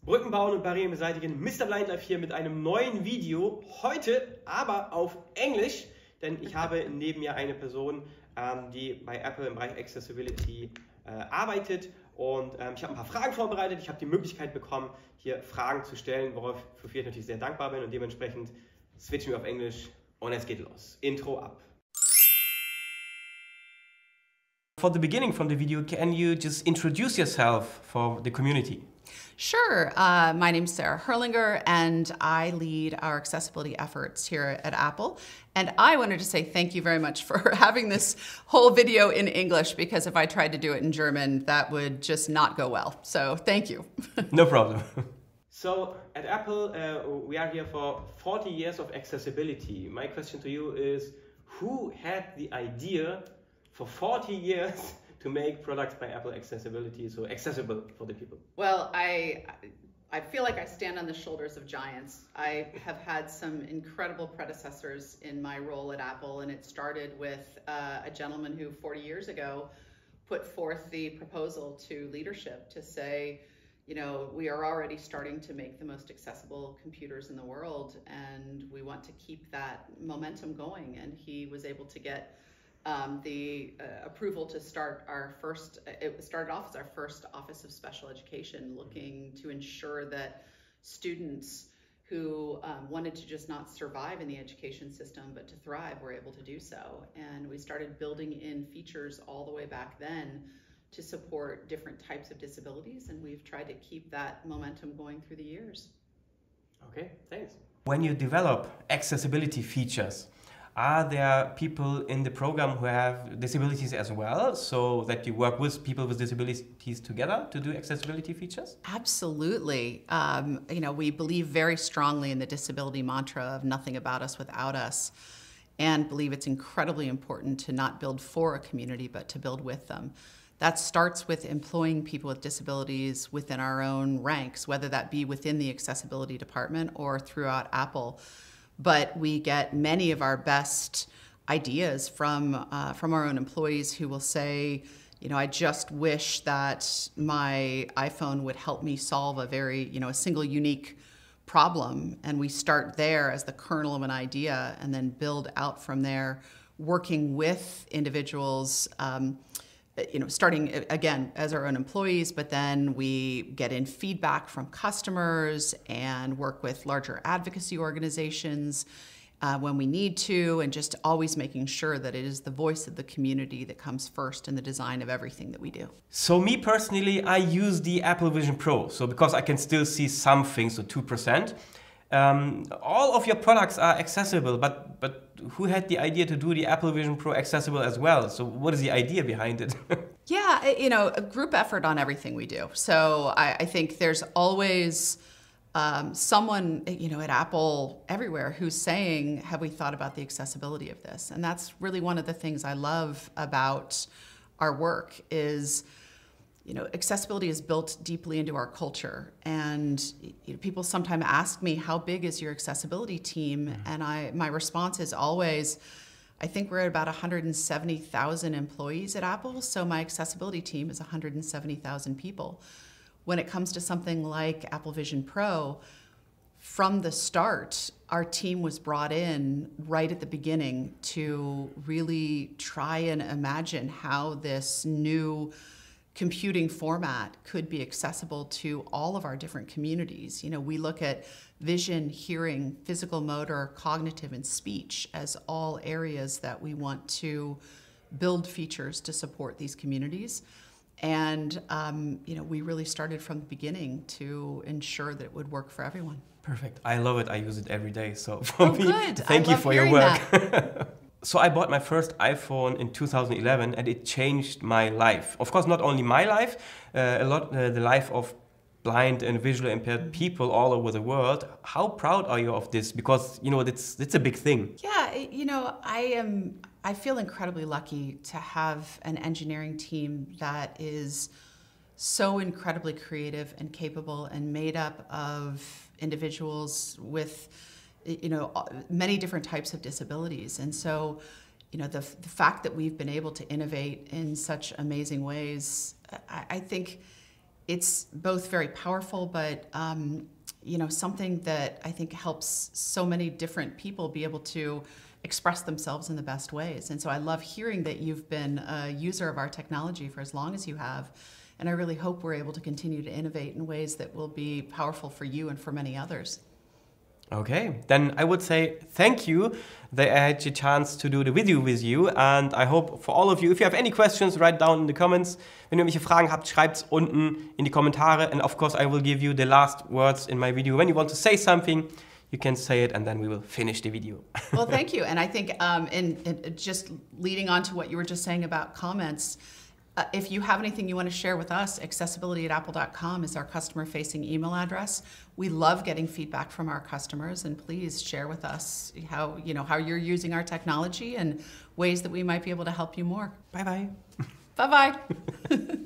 Brücken bauen und Barrieren beseitigen. Mr. Blind Life hier mit einem neuen Video. Heute aber auf Englisch, denn ich habe neben mir eine Person, die bei Apple im Bereich Accessibility arbeitet. Und ich habe ein paar Fragen vorbereitet. Ich habe die Möglichkeit bekommen, hier Fragen zu stellen, wofür ich natürlich sehr dankbar bin. Und dementsprechend switchen wir auf Englisch und es geht los. Intro ab. For the beginning from the video, can you just introduce yourself for the community? Sure. My name's Sarah Herlinger, and I lead our accessibility efforts here at Apple. And I wanted to say thank you very much for having this whole video in English, because if I tried to do it in German, that would just not go well. So thank you. No problem. So at Apple, we are here for 40 years of accessibility. My question to you is, who had the idea for 40 years to make products by Apple accessibility, so accessible for the people? Well, I feel like I stand on the shoulders of giants. I have had some incredible predecessors in my role at Apple, and it started with a gentleman who 40 years ago put forth the proposal to leadership to say, you know, we are already starting to make the most accessible computers in the world, and we want to keep that momentum going. And he was able to get the approval to start our first, it started off as our first Office of Special Education, looking to ensure that students who wanted to just not survive in the education system but to thrive were able to do so. And we started building in features all the way back then to support different types of disabilities, and we've tried to keep that momentum going through the years. Okay, thanks. When you develop accessibility features, are there people in the program who have disabilities as well, so that you work with people with disabilities together to do accessibility features? Absolutely. You know, we believe very strongly in the disability mantra of nothing about us without us, and believe it's incredibly important to not build for a community, but to build with them. That starts with employing people with disabilities within our own ranks, whether that be within the accessibility department or throughout Apple. But we get many of our best ideas from our own employees who will say, you know, I just wish that my iPhone would help me solve a very, you know, a single unique problem. And we start there as the kernel of an idea and then build out from there, working with individuals, you know, starting again as our own employees, but then we get in feedback from customers and work with larger advocacy organizations when we need to, and just always making sure that it is the voice of the community that comes first in the design of everything that we do. So me personally, I use the Apple Vision Pro, so because I can still see some things, so 2%. All of your products are accessible, but who had the idea to do the Apple Vision Pro accessible as well? So what is the idea behind it? Yeah, you know, a group effort on everything we do. So I think there's always someone, you know, at Apple everywhere who's saying, have we thought about the accessibility of this? And that's really one of the things I love about our work is, you know, accessibility is built deeply into our culture. And you know, people sometimes ask me, how big is your accessibility team? And my response is always, I think we're at about 170,000 employees at Apple, so my accessibility team is 170,000 people. When it comes to something like Apple Vision Pro, from the start, our team was brought in right at the beginning to really try and imagine how this new computing format could be accessible to all of our different communities. You know, we look at vision, hearing, physical motor, cognitive, and speech as all areas that we want to build features to support these communities. And, you know, we really started from the beginning to ensure that it would work for everyone. Perfect. I love it. I use it every day. So for me, good. thank you for your work. So I bought my first iPhone in 2011, and it changed my life. Of course, not only my life, the life of blind and visually impaired people all over the world. How proud are you of this? Because, you know, it's a big thing. Yeah, you know, I feel incredibly lucky to have an engineering team that is so incredibly creative and capable and made up of individuals with, you know, many different types of disabilities. And so, you know, the fact that we've been able to innovate in such amazing ways, I think it's both very powerful, but you know, something that I think helps so many different people be able to express themselves in the best ways. And so I love hearing that you've been a user of our technology for as long as you have. And I really hope we're able to continue to innovate in ways that will be powerful for you and for many others. Okay, then I would say thank you that I had the chance to do the video with you, and I hope for all of you, if you have any questions, write down in the comments. Wenn ihr irgendwelche Fragen habt, schreibt es unten in die Kommentare, and of course I will give you the last words in my video. When you want to say something, you can say it, and then we will finish the video. Well, thank you, and I think in just leading on to what you were just saying about comments, if you have anything you want to share with us, accessibility@apple.com is our customer-facing email address. We love getting feedback from our customers, and please share with us how you're using our technology and ways that we might be able to help you more. Bye-bye. Bye-bye.